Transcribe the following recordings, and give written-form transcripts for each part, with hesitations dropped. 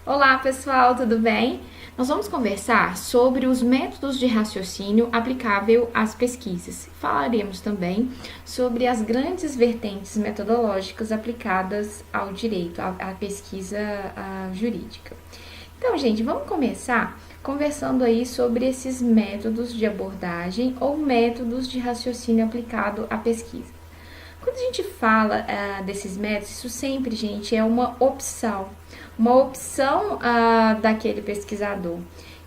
Olá, pessoal, tudo bem? Nós vamos conversar sobre os métodos de raciocínio aplicável às pesquisas. Falaremos também sobre as grandes vertentes metodológicas aplicadas ao direito, à pesquisa jurídica. Então, gente, vamos começar conversando aí sobre esses métodos de abordagem ou métodos de raciocínio aplicado à pesquisa. Quando a gente fala desses métodos, isso sempre, gente, é uma opção daquele pesquisador.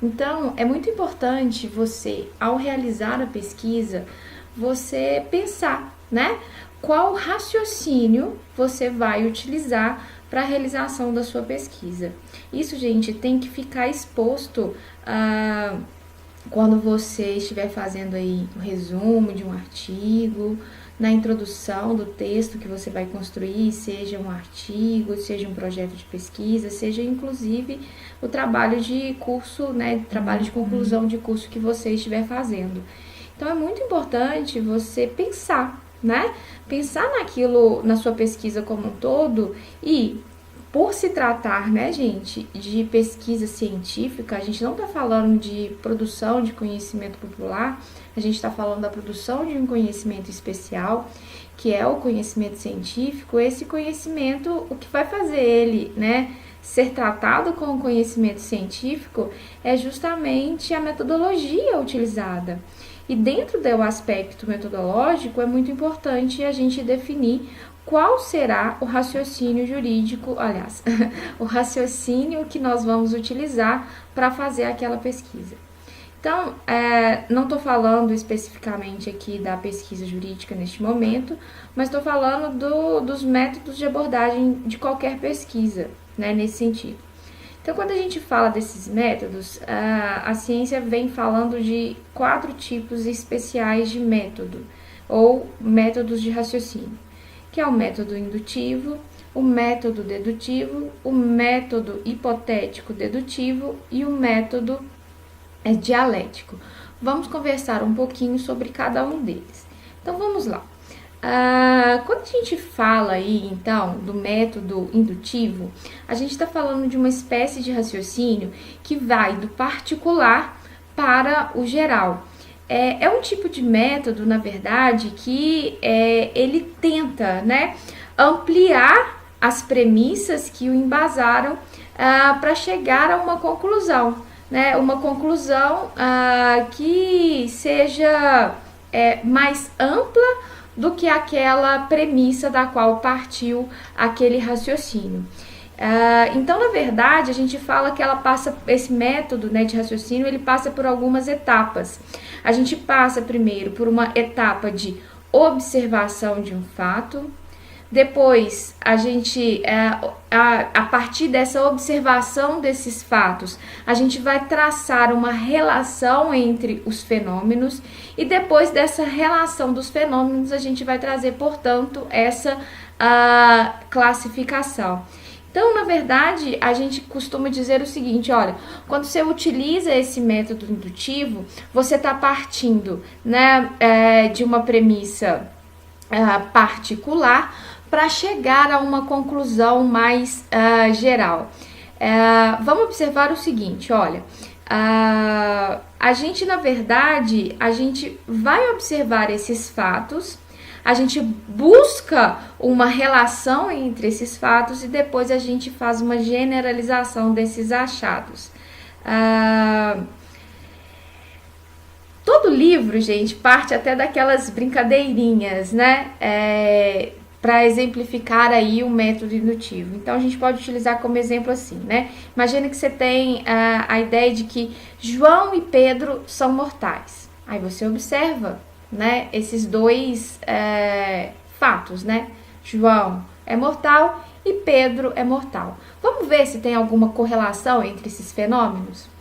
Então, é muito importante você, ao realizar a pesquisa, você pensar, né? Qual raciocínio você vai utilizar para a realização da sua pesquisa. Isso, gente, tem que ficar exposto quando você estiver fazendo aí um resumo de um artigo, na introdução do texto que você vai construir, seja um artigo, seja um projeto de pesquisa, seja inclusive o trabalho de curso, né, trabalho de conclusão de curso que você estiver fazendo. Então é muito importante você pensar, né? Pensar naquilo, na sua pesquisa como um todo e por se tratar, né, gente, de pesquisa científica, a gente não está falando de produção de conhecimento popular, a gente está falando da produção de um conhecimento especial, que é o conhecimento científico. Esse conhecimento, o que vai fazer ele, né, ser tratado como conhecimento científico é justamente a metodologia utilizada. E dentro do aspecto metodológico, é muito importante a gente definir qual será o raciocínio jurídico, aliás, o raciocínio que nós vamos utilizar para fazer aquela pesquisa. Então, não estou falando especificamente aqui da pesquisa jurídica neste momento, mas estou falando dos métodos de abordagem de qualquer pesquisa, né, nesse sentido. Então, quando a gente fala desses métodos, a ciência vem falando de 4 tipos especiais de método, ou métodos de raciocínio, que é o método indutivo, o método dedutivo, o método hipotético-dedutivo e o método dialético. Vamos conversar um pouquinho sobre cada um deles. Então, vamos lá. Quando a gente fala aí, então, do método indutivo, a gente está falando de uma espécie de raciocínio que vai do particular para o geral. É um tipo de método, na verdade, que ele tenta, né, ampliar as premissas que o embasaram para chegar a uma conclusão, né, uma conclusão que seja mais ampla do que aquela premissa da qual partiu aquele raciocínio. Então, na verdade, a gente fala que esse método, né, de raciocínio, ele passa por algumas etapas. A gente passa primeiro por uma etapa de observação de um fato. Depois, a gente, a partir dessa observação desses fatos, a gente vai traçar uma relação entre os fenômenos e depois dessa relação dos fenômenos, a gente vai trazer, portanto, essa classificação. Então, na verdade, a gente costuma dizer o seguinte, olha, quando você utiliza esse método indutivo, você está partindo, né, de uma premissa particular para chegar a uma conclusão mais geral. Vamos observar o seguinte, olha, a gente, na verdade, a gente vai observar esses fatos, a gente busca uma relação entre esses fatos e depois a gente faz uma generalização desses achados. Todo livro, gente, parte até daquelas brincadeirinhas, né? Para exemplificar aí o método indutivo. Então, a gente pode utilizar como exemplo assim, né? Imagina que você tem a ideia de que João e Pedro são mortais. Aí você observa, né, esses dois fatos, né? João é mortal e Pedro é mortal. Vamos ver se tem alguma correlação entre esses fenômenos?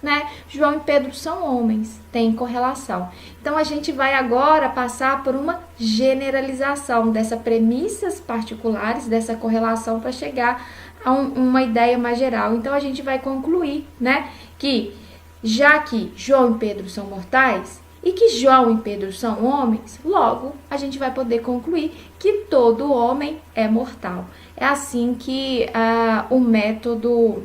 Né? João e Pedro são homens, tem correlação. Então a gente vai agora passar por uma generalização dessas premissas particulares, dessa correlação para chegar a uma ideia mais geral. Então a gente vai concluir, né, que já que João e Pedro são mortais, e que João e Pedro são homens, logo a gente vai poder concluir que todo homem é mortal. É assim que o método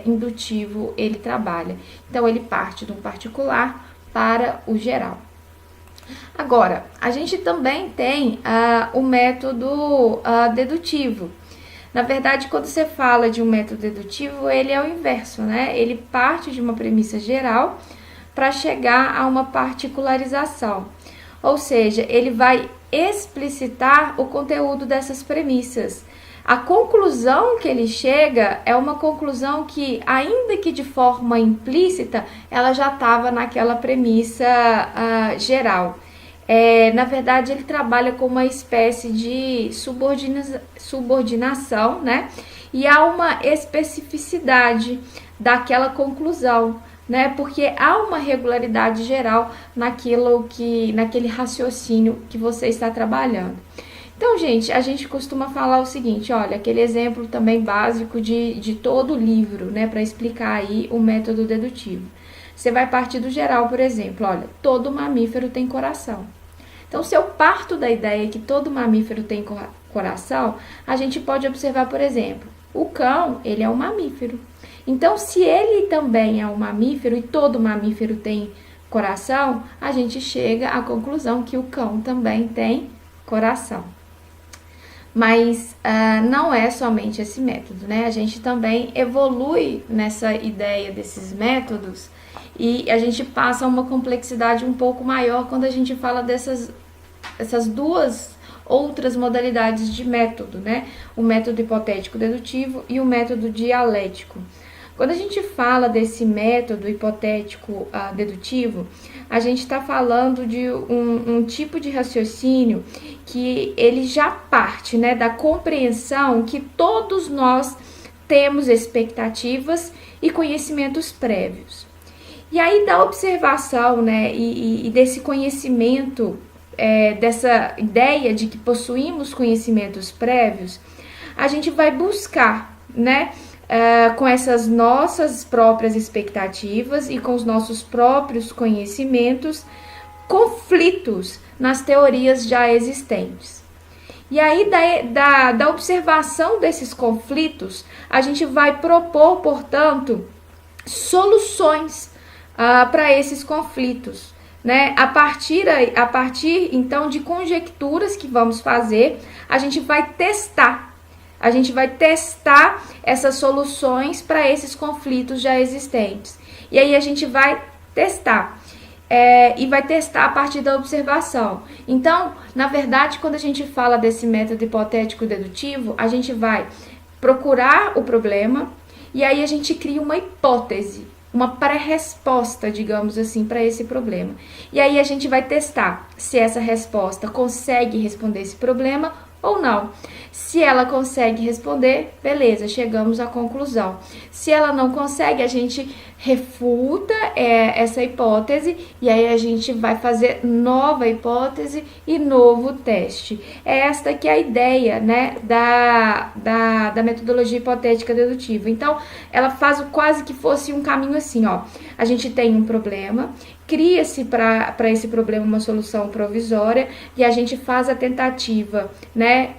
indutivo ele trabalha. Então ele parte do particular para o geral. Agora, a gente também tem o método dedutivo. Na verdade, quando você fala de um método dedutivo, ele é o inverso, né? Ele parte de uma premissa geral para chegar a uma particularização. Ou seja, ele vai explicitar o conteúdo dessas premissas. A conclusão que ele chega é uma conclusão que, ainda que de forma implícita, ela já estava naquela premissa geral. Na verdade, ele trabalha com uma espécie de subordinação, né? E há uma especificidade daquela conclusão, né? Porque há uma regularidade geral naquele raciocínio que você está trabalhando. Então, gente, a gente costuma falar o seguinte, olha, aquele exemplo também básico de todo o livro, né? Para explicar aí o método dedutivo. Você vai partir do geral, por exemplo, olha, todo mamífero tem coração. Então, se eu parto da ideia que todo mamífero tem coração, a gente pode observar, por exemplo, o cão, ele é um mamífero. Então, se ele também é um mamífero e todo mamífero tem coração, a gente chega à conclusão que o cão também tem coração. Mas não é somente esse método, né? A gente também evolui nessa ideia desses métodos e a gente passa a uma complexidade um pouco maior quando a gente fala essas duas outras modalidades de método, né? O método hipotético dedutivo e o método dialético. Quando a gente fala desse método hipotético dedutivo, a gente está falando de um tipo de raciocínio que ele já parte, né, da compreensão que todos nós temos expectativas e conhecimentos prévios. E aí da observação, né, e desse conhecimento, dessa ideia de que possuímos conhecimentos prévios, a gente vai buscar, né, com essas nossas próprias expectativas e com os nossos próprios conhecimentos, conflitos nas teorias já existentes. E aí, da observação desses conflitos, a gente vai propor, portanto, soluções para esses conflitos, né? A partir, então, de conjecturas que vamos fazer, a gente vai testar essas soluções para esses conflitos já existentes. E aí a gente vai testar. E vai testar a partir da observação. Então, na verdade, quando a gente fala desse método hipotético dedutivo, a gente vai procurar o problema e aí a gente cria uma hipótese, uma pré-resposta, digamos assim, para esse problema. E aí a gente vai testar se essa resposta consegue responder esse problema ou não. Se ela consegue responder, beleza, chegamos à conclusão. Se ela não consegue, a gente refuta essa hipótese e aí a gente vai fazer nova hipótese e novo teste. Esta que é a ideia, né, da metodologia hipotética dedutiva. Então, ela faz quase que fosse um caminho assim, ó. A gente tem um problema, cria-se para esse problema uma solução provisória e a gente faz a tentativa, né,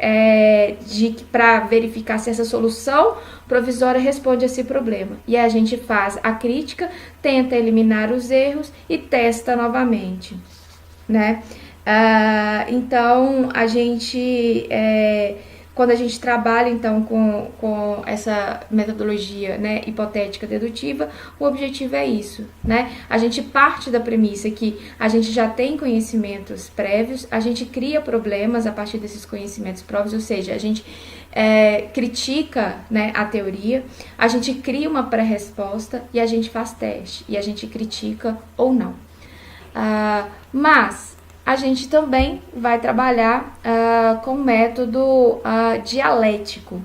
para verificar se essa solução provisória responde a esse problema. E a gente faz a crítica, tenta eliminar os erros e testa novamente, né? Então, a gente... quando a gente trabalha, então, com essa metodologia, né, hipotética dedutiva, o objetivo é isso, né? A gente parte da premissa que a gente já tem conhecimentos prévios, a gente cria problemas a partir desses conhecimentos prévios, ou seja, a gente critica, né, a teoria, a gente cria uma pré-resposta e a gente faz teste, e a gente critica ou não. Mas a gente também vai trabalhar com o método dialético.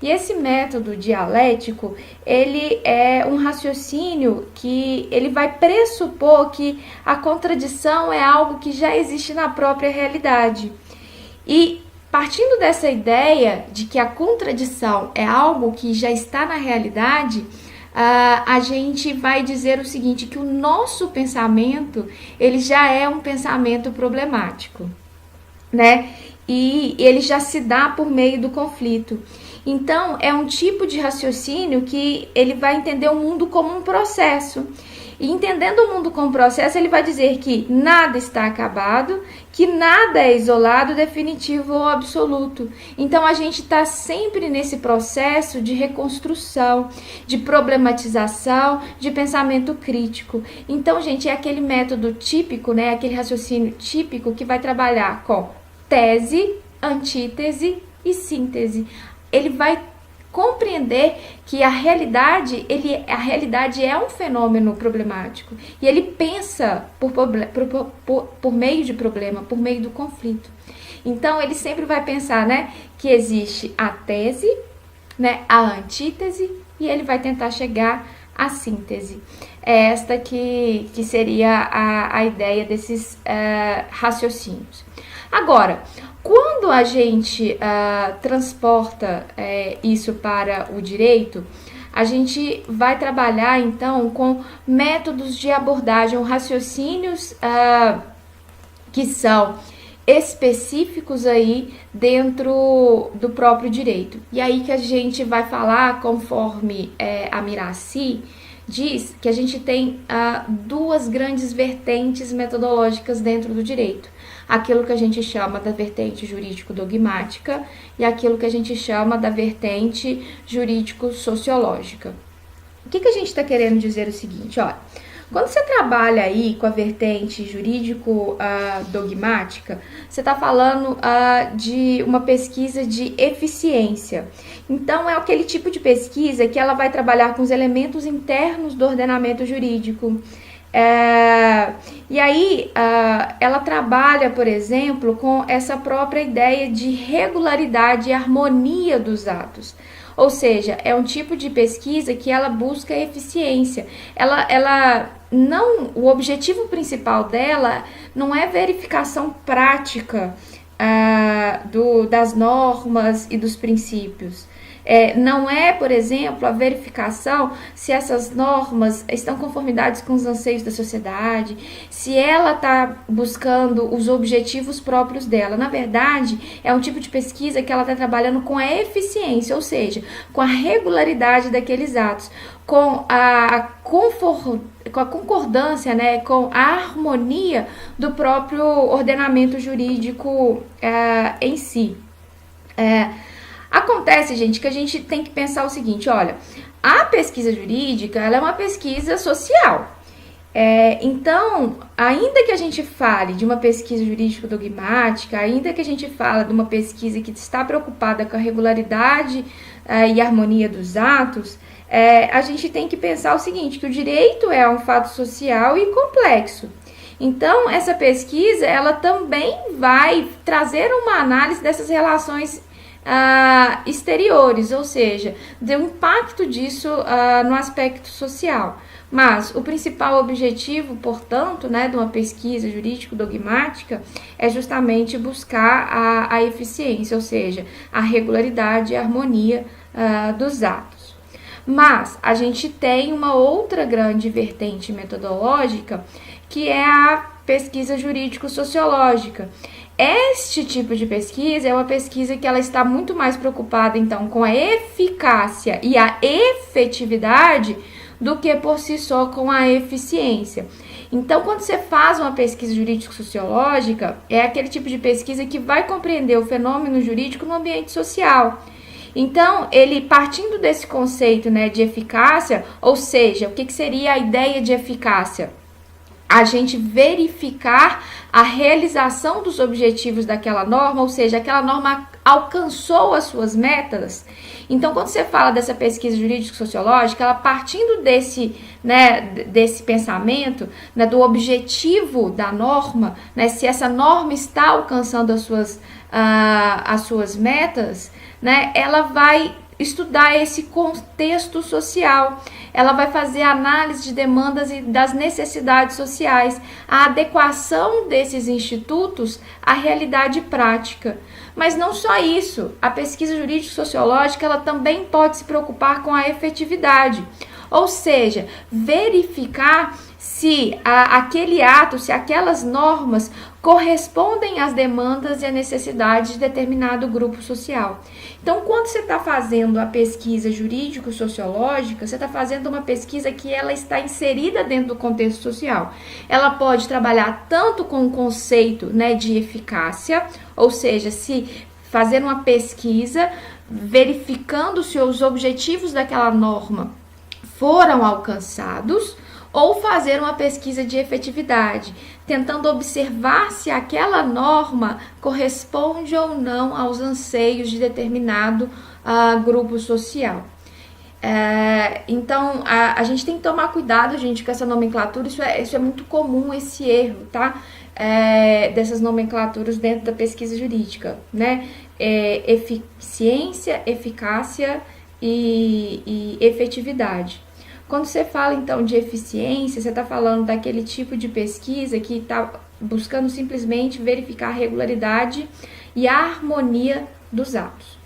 E esse método dialético, ele é um raciocínio que ele vai pressupor que a contradição é algo que já existe na própria realidade. E partindo dessa ideia de que a contradição é algo que já está na realidade, a gente vai dizer o seguinte, que o nosso pensamento, ele já é um pensamento problemático, né? E ele já se dá por meio do conflito. Então, é um tipo de raciocínio que ele vai entender o mundo como um processo. E entendendo o mundo como processo, ele vai dizer que nada está acabado, que nada é isolado, definitivo ou absoluto. Então, a gente está sempre nesse processo de reconstrução, de problematização, de pensamento crítico. Então, gente, é aquele método típico, né? Aquele raciocínio típico que vai trabalhar com tese, antítese e síntese. Ele vai compreender que a realidade é um fenômeno problemático e ele pensa por meio de problema, por meio do conflito. Então ele sempre vai pensar, né, que existe a tese, né, a antítese, e ele vai tentar chegar à síntese. É esta que seria a ideia desses raciocínios. Agora, quando a gente transporta isso para o direito, a gente vai trabalhar então com métodos de abordagem, raciocínios que são específicos aí dentro do próprio direito. E aí que a gente vai falar, conforme a Miraci diz, que a gente tem duas grandes vertentes metodológicas dentro do direito. Aquilo que a gente chama da vertente jurídico-dogmática e aquilo que a gente chama da vertente jurídico-sociológica. O que a gente está querendo dizer o seguinte, olha, quando você trabalha aí com a vertente jurídico-dogmática, você está falando de uma pesquisa de eficiência. Então, é aquele tipo de pesquisa que ela vai trabalhar com os elementos internos do ordenamento jurídico. E aí ela trabalha, por exemplo, com essa própria ideia de regularidade e harmonia dos atos. Ou seja, é um tipo de pesquisa que ela busca eficiência. O objetivo principal dela não é verificação prática das normas e dos princípios. Não é, por exemplo, a verificação se essas normas estão em conformidade com os anseios da sociedade, se ela está buscando os objetivos próprios dela. Na verdade, é um tipo de pesquisa que ela está trabalhando com a eficiência, ou seja, com a regularidade daqueles atos, com a concordância, né, com a harmonia do próprio ordenamento jurídico em si. Acontece, gente, que a gente tem que pensar o seguinte, olha, a pesquisa jurídica, ela é uma pesquisa social. Então, ainda que a gente fale de uma pesquisa jurídico-dogmática, ainda que a gente fale de uma pesquisa que está preocupada com a regularidade e harmonia dos atos, a gente tem que pensar o seguinte, que o direito é um fato social e complexo. Então, essa pesquisa, ela também vai trazer uma análise dessas relações exteriores, ou seja, do impacto disso no aspecto social. Mas o principal objetivo, portanto, né, de uma pesquisa jurídico-dogmática é justamente buscar a eficiência, ou seja, a regularidade e a harmonia dos atos. Mas a gente tem uma outra grande vertente metodológica, que é a pesquisa jurídico-sociológica. Este tipo de pesquisa é uma pesquisa que ela está muito mais preocupada, então, com a eficácia e a efetividade do que por si só com a eficiência. Então, quando você faz uma pesquisa jurídico-sociológica, é aquele tipo de pesquisa que vai compreender o fenômeno jurídico no ambiente social. Então, ele partindo desse conceito, né, de eficácia, ou seja, o que seria a ideia de eficácia? A gente verificar a realização dos objetivos daquela norma, ou seja, aquela norma alcançou as suas metas. Então, quando você fala dessa pesquisa jurídico-sociológica, ela partindo desse pensamento, né, do objetivo da norma, né, se essa norma está alcançando as suas metas, né, ela vai estudar esse contexto social, ela vai fazer análise de demandas e das necessidades sociais, a adequação desses institutos à realidade prática. Mas não só isso, a pesquisa jurídico-sociológica ela também pode se preocupar com a efetividade, Ou seja, verificar se aquele ato, se aquelas normas correspondem às demandas e às necessidades de determinado grupo social. Então, quando você está fazendo a pesquisa jurídico-sociológica, você está fazendo uma pesquisa que ela está inserida dentro do contexto social. Ela pode trabalhar tanto com o conceito, né, de eficácia, ou seja, se fazer uma pesquisa verificando se os objetivos daquela norma foram alcançados, ou fazer uma pesquisa de efetividade, tentando observar se aquela norma corresponde ou não aos anseios de determinado grupo social. Então, a gente tem que tomar cuidado, gente, com essa nomenclatura. Isso é muito comum, esse erro, tá? Dessas nomenclaturas dentro da pesquisa jurídica, né? Eficiência, eficácia e efetividade. Quando você fala, então, de eficiência, você está falando daquele tipo de pesquisa que está buscando simplesmente verificar a regularidade e a harmonia dos atos.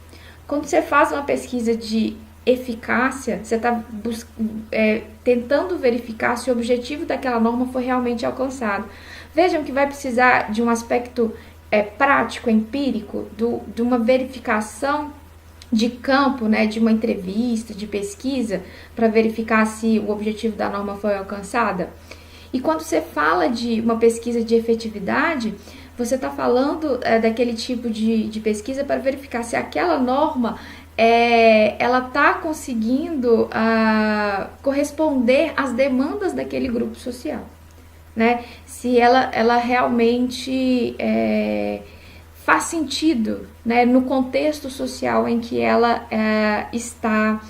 Quando você faz uma pesquisa de eficácia, você está tentando verificar se o objetivo daquela norma foi realmente alcançado. Vejam que vai precisar de um aspecto prático, empírico, de uma verificação de campo, né, de uma entrevista, de pesquisa, para verificar se o objetivo da norma foi alcançada. E quando você fala de uma pesquisa de efetividade, você está falando daquele tipo de pesquisa para verificar se aquela norma ela está conseguindo corresponder às demandas daquele grupo social, né? Se ela realmente faz sentido, né, no contexto social em que ela está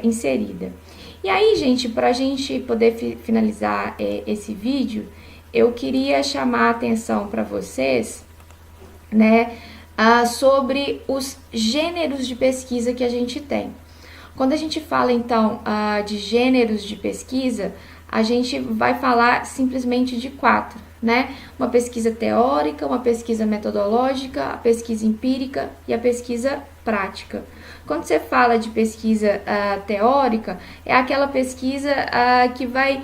inserida. E aí, gente, para a gente poder finalizar esse vídeo, eu queria chamar a atenção para vocês, né, sobre os gêneros de pesquisa que a gente tem. Quando a gente fala, então, de gêneros de pesquisa, a gente vai falar simplesmente de 4, né? Uma pesquisa teórica, uma pesquisa metodológica, a pesquisa empírica e a pesquisa prática. Quando você fala de pesquisa teórica, é aquela pesquisa que vai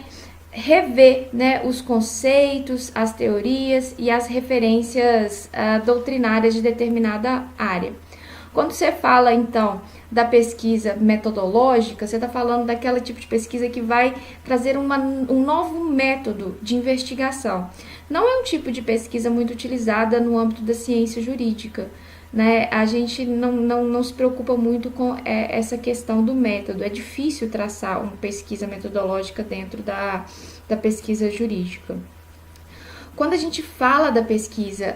rever, né, os conceitos, as teorias e as referências doutrinárias de determinada área. Quando você fala, então, da pesquisa metodológica, você está falando daquela tipo de pesquisa que vai trazer um novo método de investigação. Não é um tipo de pesquisa muito utilizada no âmbito da ciência jurídica, né? A gente não se preocupa muito com essa questão do método. É difícil traçar uma pesquisa metodológica dentro da pesquisa jurídica. Quando a gente fala da pesquisa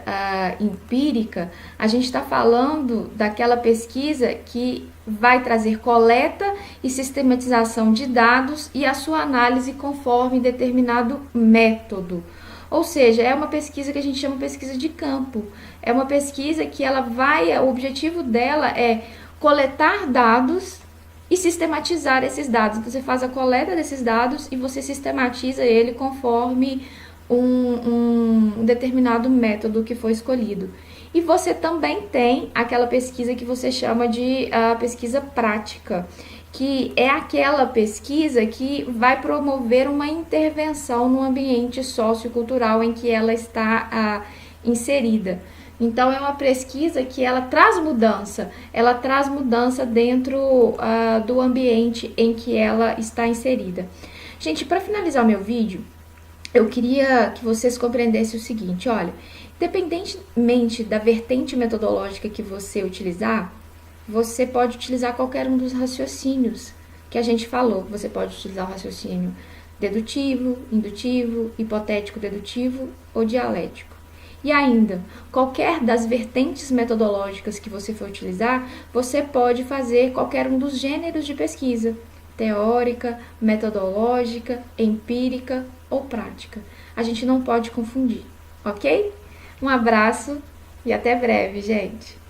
empírica, a gente está falando daquela pesquisa que vai trazer coleta e sistematização de dados e a sua análise conforme determinado método. Ou seja, é uma pesquisa que a gente chama de pesquisa de campo. É uma pesquisa que o objetivo dela é coletar dados e sistematizar esses dados. Então, você faz a coleta desses dados e você sistematiza ele conforme um determinado método que foi escolhido. E você também tem aquela pesquisa que você chama de pesquisa prática, que é aquela pesquisa que vai promover uma intervenção no ambiente sociocultural em que ela está inserida. Então, é uma pesquisa que ela traz mudança dentro do ambiente em que ela está inserida. Gente, para finalizar o meu vídeo, eu queria que vocês compreendessem o seguinte, olha, independentemente da vertente metodológica que você utilizar, você pode utilizar qualquer um dos raciocínios que a gente falou. Você pode utilizar o raciocínio dedutivo, indutivo, hipotético-dedutivo ou dialético. E ainda, qualquer das vertentes metodológicas que você for utilizar, você pode fazer qualquer um dos gêneros de pesquisa, teórica, metodológica, empírica ou prática. A gente não pode confundir, ok? Um abraço e até breve, gente!